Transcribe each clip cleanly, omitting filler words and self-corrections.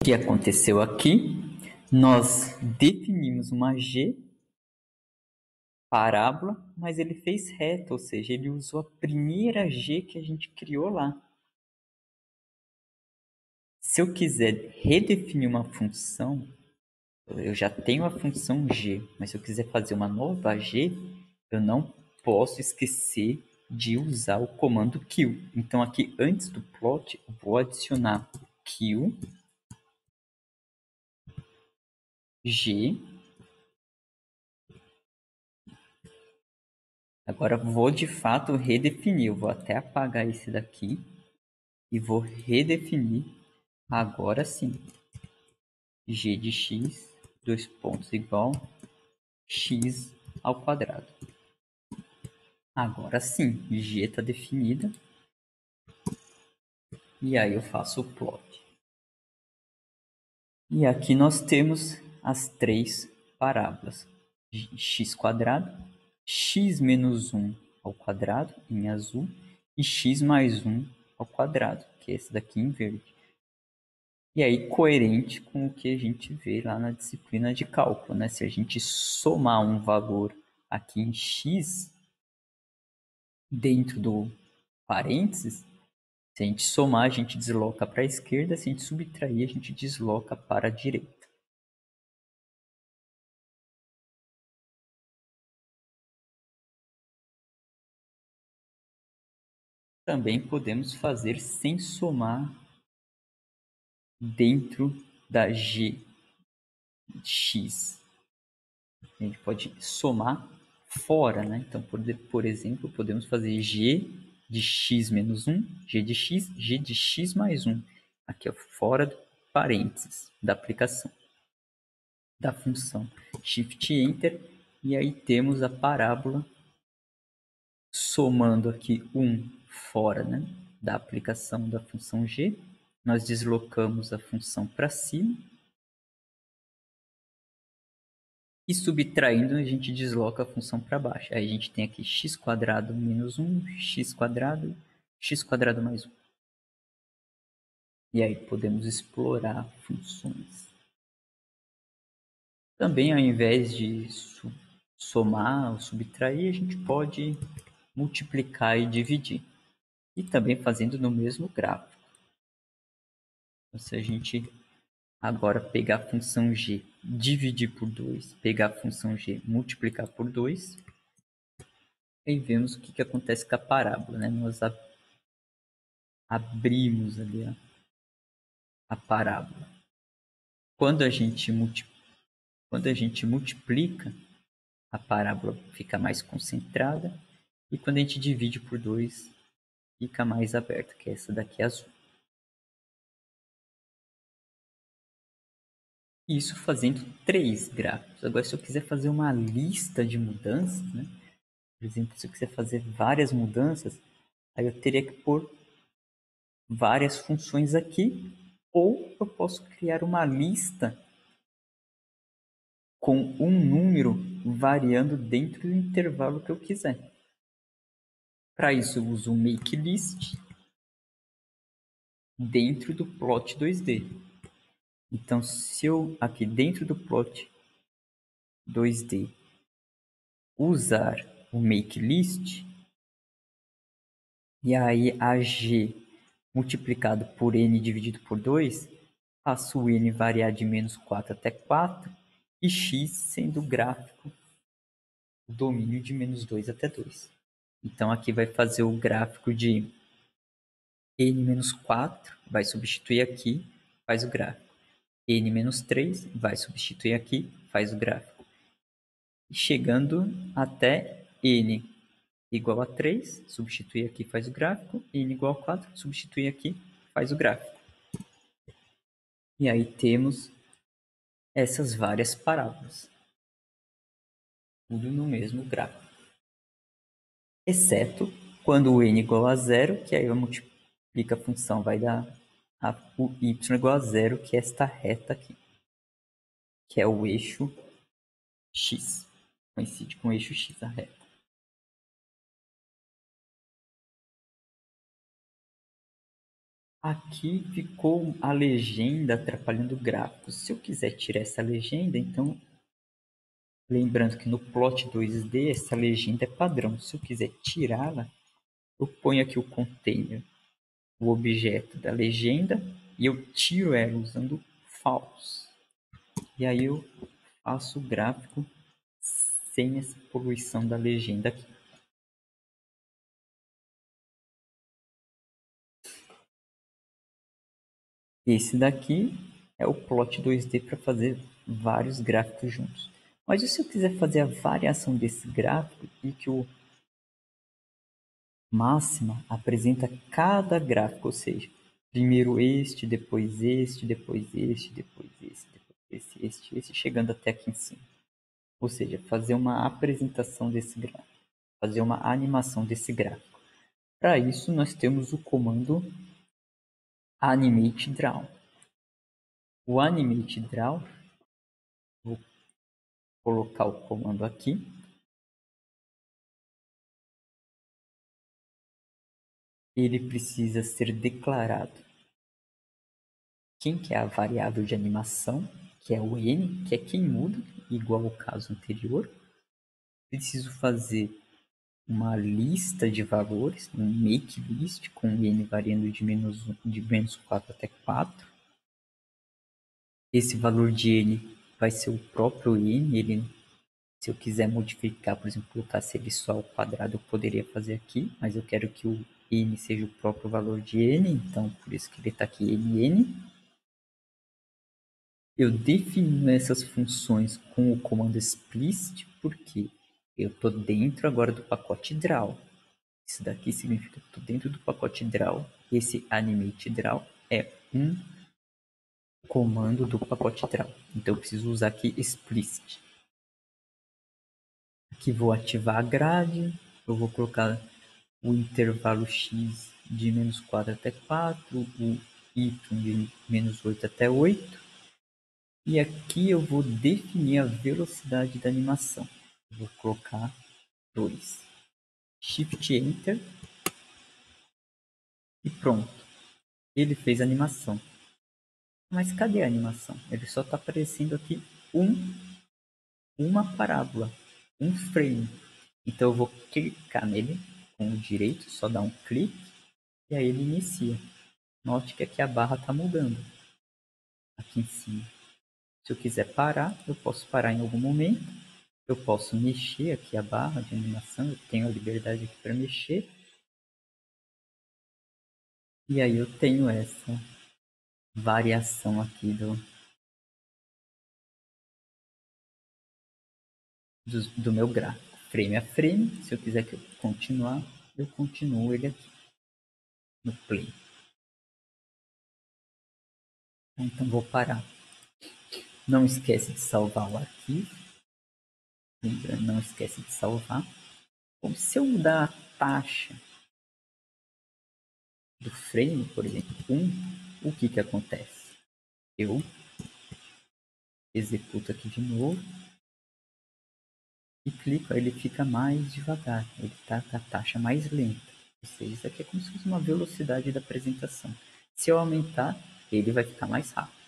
O que aconteceu aqui? Nós definimos uma G parábola, mas ele fez reta, ou seja, ele usou a primeira G que a gente criou lá. Se eu quiser redefinir uma função, eu já tenho a função G, mas se eu quiser fazer uma nova G, eu não posso esquecer de usar o comando kill. Então aqui antes do plot, eu vou adicionar kill G. Agora vou de fato redefinir, eu vou até apagar esse daqui e vou redefinir agora sim. G de x, dois pontos igual x ao quadrado. Agora sim, G está definida. E aí eu faço o plot. E aqui nós temos as três parábolas. X quadrado, x menos 1 ao quadrado, em azul, e x mais 1 ao quadrado, que é esse daqui em verde. E aí, coerente com o que a gente vê lá na disciplina de cálculo, né? Se a gente somar um valor aqui em x dentro do parênteses, se a gente somar, a gente desloca para a esquerda, se a gente subtrair, a gente desloca para a direita. Também podemos fazer sem somar dentro da g de x. A gente pode somar fora, né? Então, por exemplo, podemos fazer g de x menos 1, g de x mais 1. Aqui é fora do parênteses da aplicação da função. Shift Enter, e aí temos a parábola somando aqui 1 fora, né, da aplicação da função g. Nós deslocamos a função para cima. E subtraindo, a gente desloca a função para baixo. Aí a gente tem aqui x quadrado menos 1, x quadrado mais 1. E aí podemos explorar funções. Também, ao invés de somar ou subtrair, a gente pode multiplicar e dividir. E também fazendo no mesmo gráfico. Então, se a gente agora pegar a função g, dividir por 2, pegar a função g, multiplicar por 2, aí vemos o que acontece com a parábola, né? Nós abrimos ali a parábola. Quando a gente multiplica, a parábola fica mais concentrada, e quando a gente divide por 2, fica mais aberta, que é essa daqui azul. Isso fazendo 3 gráficos. Agora, se eu quiser fazer uma lista de mudanças, né? Por exemplo, se eu quiser fazer várias mudanças, aí eu teria que pôr várias funções aqui, ou eu posso criar uma lista com um número variando dentro do intervalo que eu quiser. Para isso, eu uso o makeList dentro do plot 2D. Então, se eu aqui dentro do plot 2D usar o makeList, e aí a g multiplicado por n dividido por 2, faço o n variar de menos 4 até 4, e x sendo o gráfico o domínio de menos 2 até 2. Então aqui vai fazer o gráfico de n menos 4, vai substituir aqui, faz o gráfico. N menos 3, vai substituir aqui, faz o gráfico. E chegando até n igual a 3, substitui aqui, faz o gráfico. N igual a 4, substitui aqui, faz o gráfico. E aí temos essas várias parábolas. Tudo no mesmo gráfico. Exceto quando o n igual a 0, que aí eu multiplico a função, vai dar o y igual a 0, que é esta reta aqui, que é o eixo x. Coincide com o eixo x, a reta. Aqui ficou a legenda atrapalhando o gráfico. Se eu quiser tirar essa legenda, então, lembrando que no plot 2D essa legenda é padrão. Se eu quiser tirá-la, eu ponho aqui o container, o objeto da legenda, e eu tiro ela usando false. E aí eu faço o gráfico sem essa poluição da legenda aqui. Esse daqui é o plot 2D para fazer vários gráficos juntos. Mas e se eu quiser fazer a variação desse gráfico e que o máxima apresenta cada gráfico, ou seja, primeiro este, depois este, depois este, depois esse, depois esse, chegando até aqui em cima. Ou seja, fazer uma apresentação desse gráfico, fazer uma animação desse gráfico. Para isso, nós temos o comando animate draw. O animate draw, vou colocar o comando aqui. Ele precisa ser declarado. Quem que é a variável de animação, que é o n, que é quem muda, igual ao caso anterior. Preciso fazer uma lista de valores, um make list, com n variando de menos 4 até 4. Esse valor de n vai ser o próprio n, ele, se eu quiser modificar, por exemplo, colocar ele só ao quadrado, eu poderia fazer aqui, mas eu quero que o n seja o próprio valor de n, então por isso que ele está aqui nn. Eu defino essas funções com o comando explicit, porque eu estou dentro agora do pacote draw. Isso daqui significa que eu estou dentro do pacote draw. Esse animate draw é um comando do pacote draw. Então eu preciso usar aqui explicit. Aqui vou ativar a grade. Eu vou colocar o intervalo x de menos 4 até 4, o y de menos 8 até 8. E aqui eu vou definir a velocidade da animação. Vou colocar 2. Shift Enter. E pronto. Ele fez a animação. Mas cadê a animação? Ele só está aparecendo aqui uma parábola, um frame. Então eu vou clicar nele com o direito, só dar um clique, e aí ele inicia. Note que aqui a barra está mudando, aqui em cima. Se eu quiser parar, eu posso parar em algum momento. Eu posso mexer aqui a barra de animação, eu tenho a liberdade aqui para mexer. E aí eu tenho essa variação aqui do meu gráfico, frame a frame. Se eu quiser que eu continuar, eu continuo ele aqui no play. Então vou parar. Não esquece de salvar o arquivo. Lembrando, não esquece de salvar. Bom, se eu mudar a taxa do frame, por exemplo, 1, o que que acontece? Eu executo aqui de novo e clico, aí ele fica mais devagar, ele está com a taxa mais lenta. Ou seja, isso aqui é como se fosse uma velocidade da apresentação. Se eu aumentar, ele vai ficar mais rápido.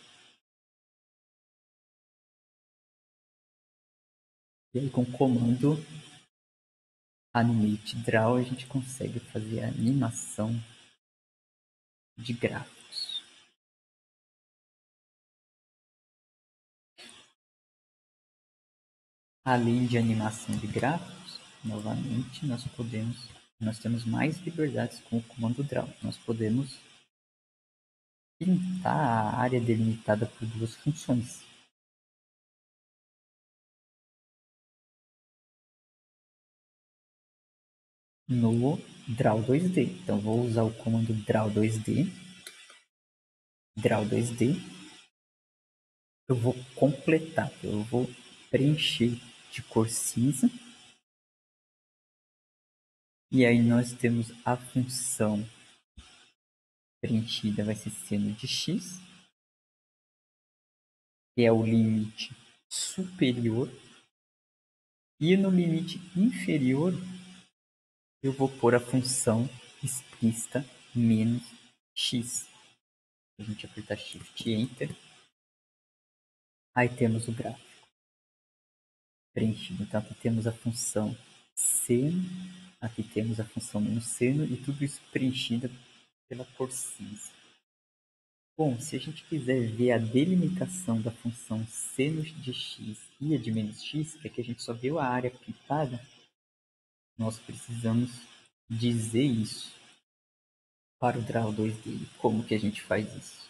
E aí com o comando Animate Draw a gente consegue fazer a animação de gráficos. Além de animação de gráficos, novamente nós temos mais liberdades com o comando Draw. Nós podemos pintar a área delimitada por duas funções. No Draw 2D. Então vou usar o comando Draw 2D. Draw 2D. Eu vou completar, eu vou preencher de cor cinza. E aí nós temos a função preenchida vai ser seno de x, que é o limite superior. E no limite inferior, eu vou pôr a função explícita menos x. A gente apertar Shift e Enter. Aí temos o gráfico preenchido. Então aqui temos a função seno, aqui temos a função menos seno e tudo isso preenchido pela cor cinza. Bom, se a gente quiser ver a delimitação da função seno de x e a de menos x, que aqui a gente só viu a área pintada, nós precisamos dizer isso para o Draw 2D. Como que a gente faz isso?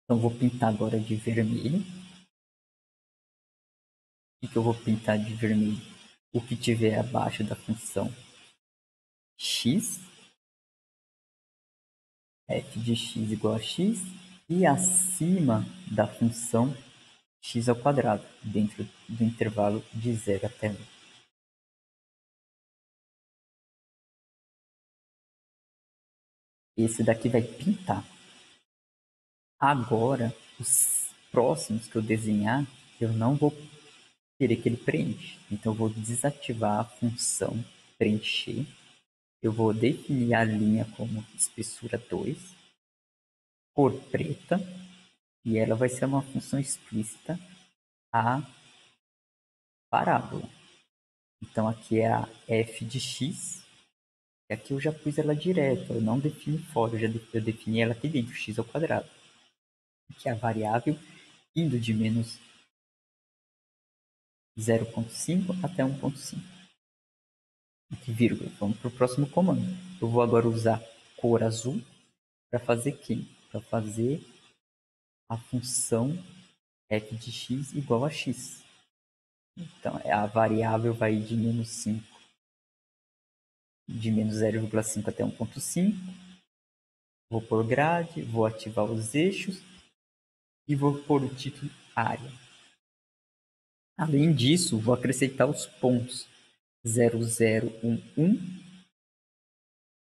Então, vou pintar agora de vermelho. O que eu vou pintar de vermelho? O que tiver abaixo da função x, f de x igual a x, e acima da função x ao quadrado, dentro do intervalo de 0 até 1. Esse daqui vai pintar. Agora, os próximos que eu desenhar, eu não vou querer que ele preencha. Então, eu vou desativar a função preencher. Eu vou definir a linha como espessura 2, cor preta, e ela vai ser uma função explícita, a parábola. Então, aqui é a f de x, e aqui eu já pus ela direto, eu não defini fora, eu defini ela aqui dentro, x ao quadrado. Aqui é a variável indo de menos 0,5 até 1,5. Aqui, vírgula. Vamos para o próximo comando. Eu vou agora usar cor azul para fazer quem? Para fazer a função f de x igual a x. Então, a variável vai de menos 5, de menos 0,5 até 1,5. Vou pôr grade, vou ativar os eixos e vou pôr o título área. Além disso, vou acrescentar os pontos 0011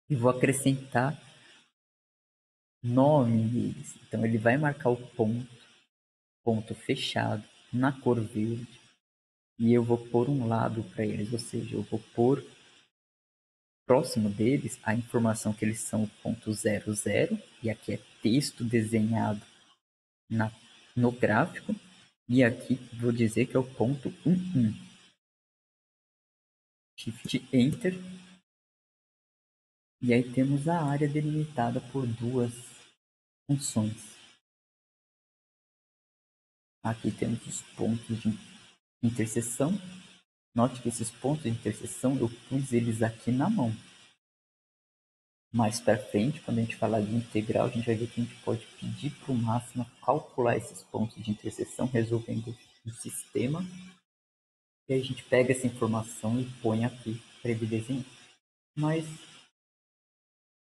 e vou acrescentar nome deles. Então ele vai marcar o ponto fechado na cor verde e eu vou pôr um lado para eles, ou seja, eu vou pôr próximo deles a informação que eles são o ponto 00 e aqui é texto desenhado no gráfico e aqui vou dizer que é o ponto 11. Shift Enter e aí temos a área delimitada por duas funções. Aqui temos os pontos de interseção. Note que esses pontos de interseção eu pus eles aqui na mão. Mais para frente, quando a gente falar de integral, a gente vai ver que a gente pode pedir para o máximo calcular esses pontos de interseção, resolvendo um sistema. E aí a gente pega essa informação e põe aqui para ele desenhar. Mas,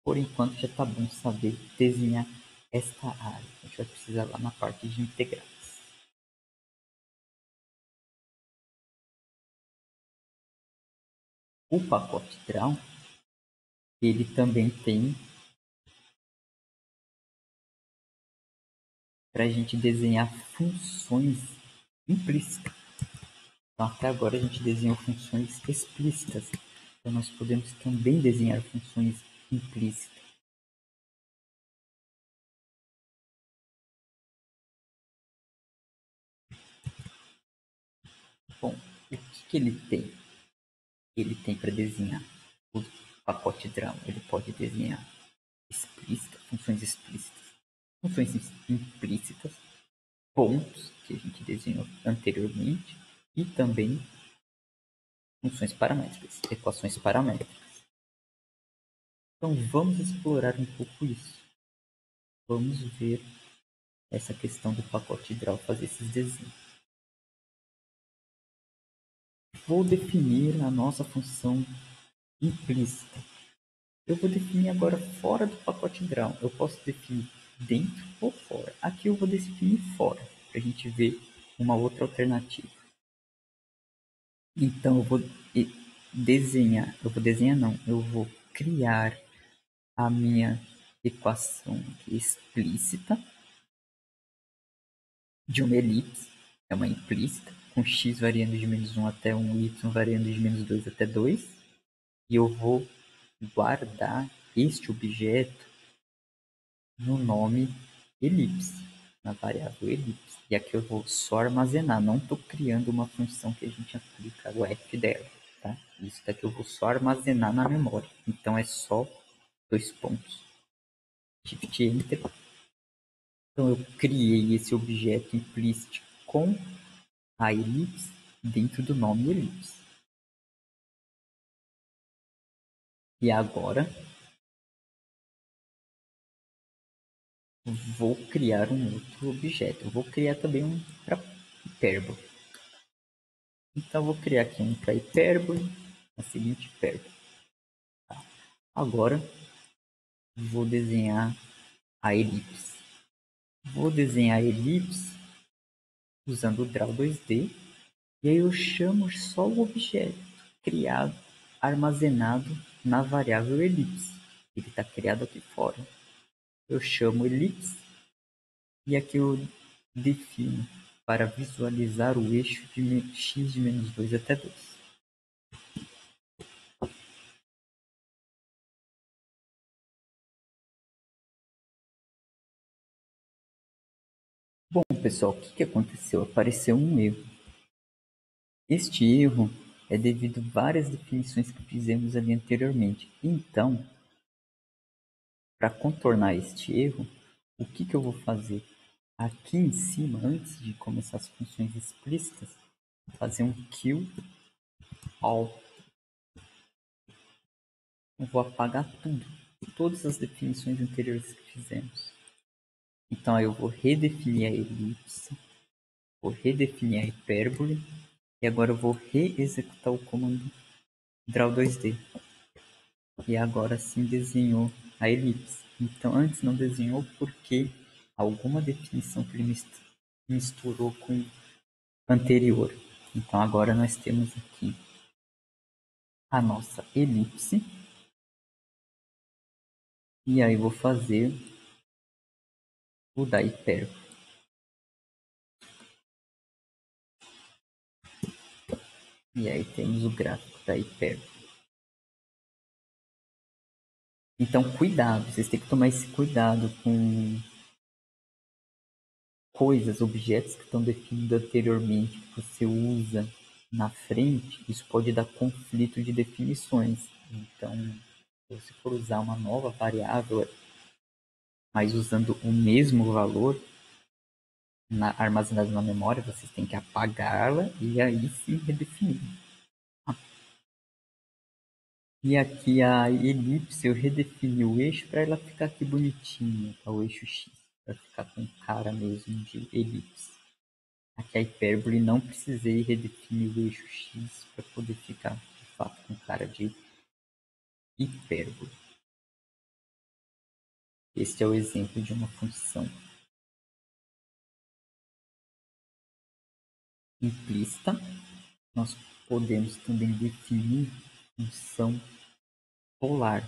por enquanto, já está bom saber desenhar esta área. A gente vai precisar lá na parte de integrais. O pacote Draw, ele também tem para a gente desenhar funções implícitas. Então, até agora a gente desenhou funções explícitas. Então, nós podemos também desenhar funções implícitas. Bom, o que ele tem? Ele tem para desenhar o pacote Draw. Ele pode desenhar funções explícitas, funções implícitas, pontos que a gente desenhou anteriormente e também funções paramétricas, equações paramétricas. Então vamos explorar um pouco isso. Vamos ver essa questão do pacote Draw, fazer esses desenhos. Vou definir a nossa função implícita. Eu vou definir agora fora do pacote Draw. Eu posso definir dentro ou fora. Aqui eu vou definir fora, para a gente ver uma outra alternativa. Então eu vou eu vou criar a minha equação aqui explícita de uma elipse, é uma implícita, com x variando de menos 1 até 1 e y variando de menos 2 até 2. E eu vou guardar este objeto no nome elipse, na variável elipse. E aqui eu vou só armazenar, não estou criando uma função que a gente aplica o f dela. Tá? Isso daqui eu vou só armazenar na memória. Então é só 2 pontos. Shift Enter. Então eu criei esse objeto implicit com a elipse dentro do nome elipse. E agora vou criar um outro objeto. Eu vou criar também um para hipérbole. Então vou criar aqui um para hipérbole, a seguinte hipérbole. Tá. Agora vou desenhar a elipse. Vou desenhar a elipse usando o Draw 2D. E aí eu chamo só o objeto criado, armazenado na variável elipse. Ele está criado aqui fora. Eu chamo elipse e aqui eu defino para visualizar o eixo de x de menos 2 até 2. Bom, pessoal, o que aconteceu? Apareceu um erro. Este erro é devido a várias definições que fizemos ali anteriormente. Então, para contornar este erro, o que eu vou fazer? Aqui em cima, antes de começar as funções explícitas, vou fazer um kill all. Eu vou apagar tudo, todas as definições anteriores que fizemos. Então aí eu vou redefinir a elipse, vou redefinir a hipérbole e agora eu vou reexecutar o comando draw 2D. E agora sim desenhou a elipse. Então antes não desenhou porque alguma definição que ele misturou com anterior. Então agora nós temos aqui a nossa elipse. E aí vou fazer o da hipérbole. E aí temos o gráfico da hipérbole. Então cuidado, vocês têm que tomar esse cuidado com coisas, objetos que estão definidos anteriormente, que você usa na frente, isso pode dar conflito de definições. Então, se você for usar uma nova variável, mas usando o mesmo valor armazenado na memória, vocês têm que apagá-la e aí sim redefinir. E aqui a elipse eu redefini o eixo para ela ficar aqui bonitinha, tá? O eixo X, para ficar com cara mesmo de elipse. Aqui a hipérbole não precisei redefinir o eixo X para poder ficar de fato com cara de hipérbole. Este é o exemplo de uma função implícita. Nós podemos também definir função polar.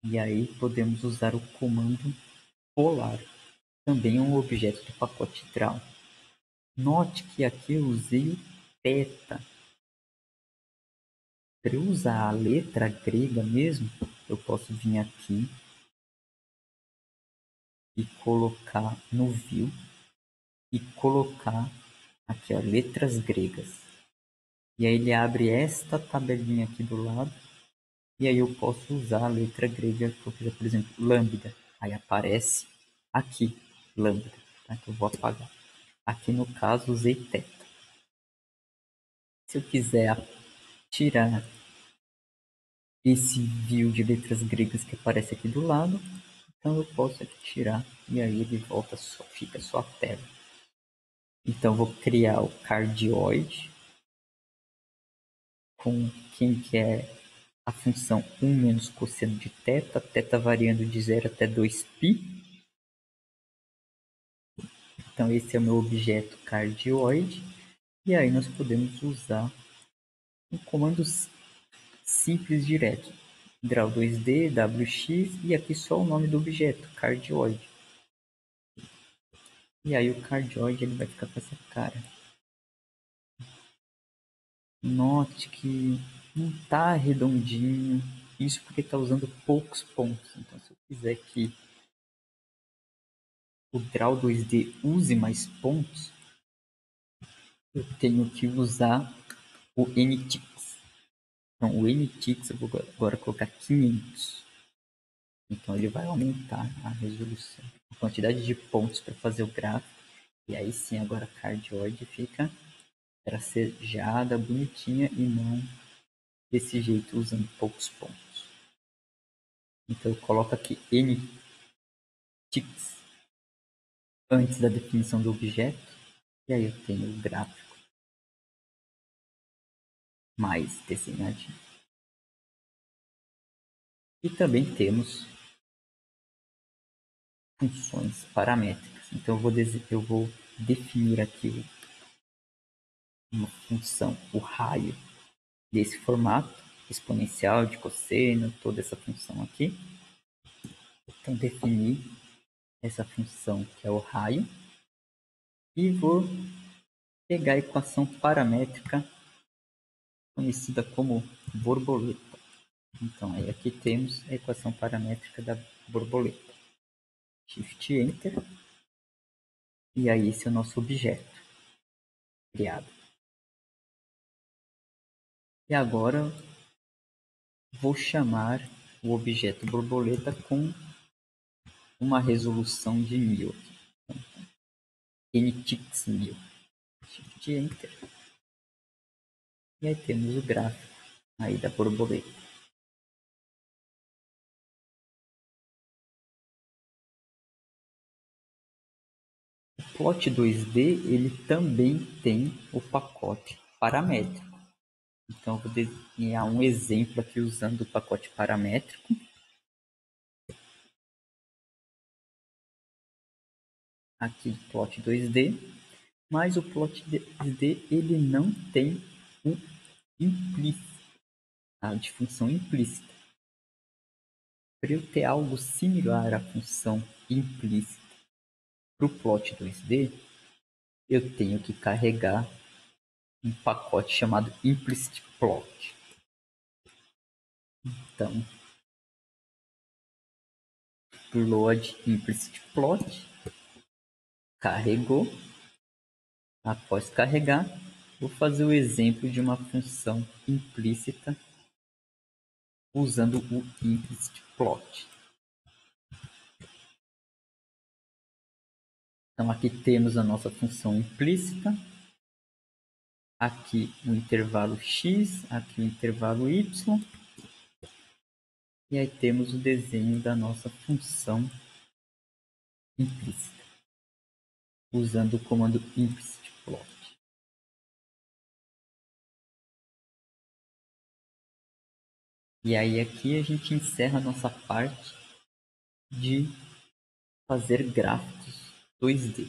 E aí podemos usar o comando polar. Também é um objeto do pacote draw. Note que aqui eu usei o θ. Para eu usar a letra grega mesmo, eu posso vir aqui e colocar no view e colocar aqui, ó, letras gregas. E aí ele abre esta tabelinha aqui do lado. E aí eu posso usar a letra grega, por exemplo, lambda. Aí aparece aqui, lambda. Tá? Então eu vou apagar. Aqui no caso usei θ. Se eu quiser tirar esse view de letras gregas que aparece aqui do lado, então eu posso aqui tirar e aí ele volta só, fica só a tela. Então vou criar o cardioide com quem que é a função 1 menos cosseno de θ variando de 0 até 2π. Então esse é o meu objeto cardioide. E aí nós podemos usar um comando simples direto. Draw 2D, WX e aqui só o nome do objeto, cardioide. E aí o cardioide ele vai ficar com essa cara. Note que não está redondinho. Isso porque está usando poucos pontos. Então, se eu quiser que o Draw 2D use mais pontos, eu tenho que usar o NTix. Então, o NTix eu vou agora colocar 500. Então, ele vai aumentar a resolução, a quantidade de pontos para fazer o gráfico. E aí sim, agora a cardioide fica tracejada, bonitinha e não desse jeito, usando poucos pontos. Então, eu coloco aqui NTix antes da definição do objeto. E aí eu tenho o gráfico mais desenhadinho. E também temos funções paramétricas. Então eu vou definir aqui uma função, o raio desse formato, exponencial, de cosseno, toda essa função aqui. Então definir essa função que é o raio e vou pegar a equação paramétrica conhecida como borboleta. Então aí aqui temos a equação paramétrica da borboleta. Shift Enter. E aí esse é o nosso objeto criado. E agora vou chamar o objeto borboleta com uma resolução de 1000. NTix 1000. Shift Enter. E aí temos o gráfico aí da borboleta. O Plot 2D ele também tem o pacote paramétrico. Então eu vou desenhar um exemplo aqui usando o pacote paramétrico. Aqui Plot 2D, mas o Plot 2D ele não tem um implícito, de função implícita. Para eu ter algo similar à função implícita para o Plot 2D, eu tenho que carregar um pacote chamado implicit plot. Então, load implicit plot, carregou. Após carregar, vou fazer o exemplo de uma função implícita usando o implicit plot. Então aqui temos a nossa função implícita, aqui o intervalo x, aqui o intervalo y, e aí temos o desenho da nossa função implícita, usando o comando implicit plot. E aí aqui a gente encerra a nossa parte de fazer gráficos 2D.